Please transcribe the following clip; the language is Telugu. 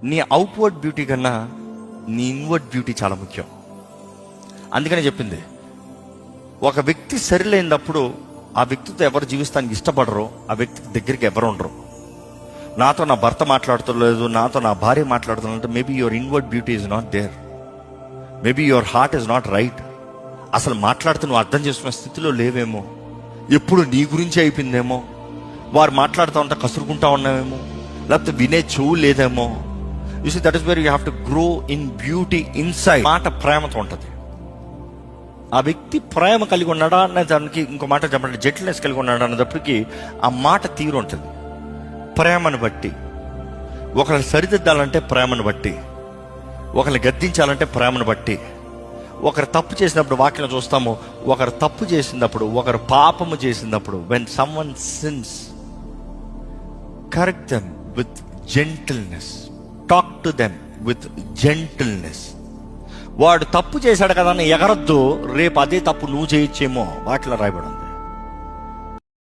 నీ అవుట్వర్డ్ బ్యూటీ కన్నా నీ ఇన్వర్డ్ బ్యూటీ చాలా ముఖ్యం. అందుకనే చెప్పింది, ఒక వ్యక్తి సరిలేనప్పుడు ఆ వ్యక్తితో ఎవరు జీవిస్తానికి ఇష్టపడరో ఆ వ్యక్తికి దగ్గరికి ఎవరు ఉండరు. నాతో నా భర్త మాట్లాడుతలేదు, నాతో నా భార్య మాట్లాడుతున్నట్టు, maybe your inward beauty is not there, maybe your heart is not right. అసలు మాట్లాడుతూ నువ్వు అర్థం చేసుకునే స్థితిలో లేవేమో, ఎప్పుడు నీ గురించి అయిపోయిందేమో, వారు మాట్లాడుతూ ఉంటే కసురుకుంటా ఉన్నావేమో, లేకపోతే వినే చెవు లేదేమో. You see, that is where you have to grow in beauty inside. మాట ప్రేమతో ఉంటుంది. ఆ వ్యక్తి ప్రేమ కలిగి ఉన్నాడా అనే దానికి ఇంకో మాట చెప్పండి, జెంటిల్నెస్ కలిగి ఉన్నాడా అన్నప్పటికీ ఆ మాట తీరు ఉంటుంది. ప్రేమను బట్టి ఒకరిని సరిదిద్దాలంటే ప్రేమను బట్టి, ఒకరిని గద్దించాలంటే ప్రేమను బట్టి, ఒకరు తప్పు చేసినప్పుడు వాక్యం చూస్తాము, ఒకరు తప్పు చేసినప్పుడు, ఒకరు పాపము చేసినప్పుడు, when someone sins, correct them with gentleness, talk to them with gentleness. వాడు తప్పు చేశాడు కదా అని ఎగరొద్దు, రేపు అదే తప్పు నువ్వు చేయొచ్చేమో వాటిలో రాయబడింది.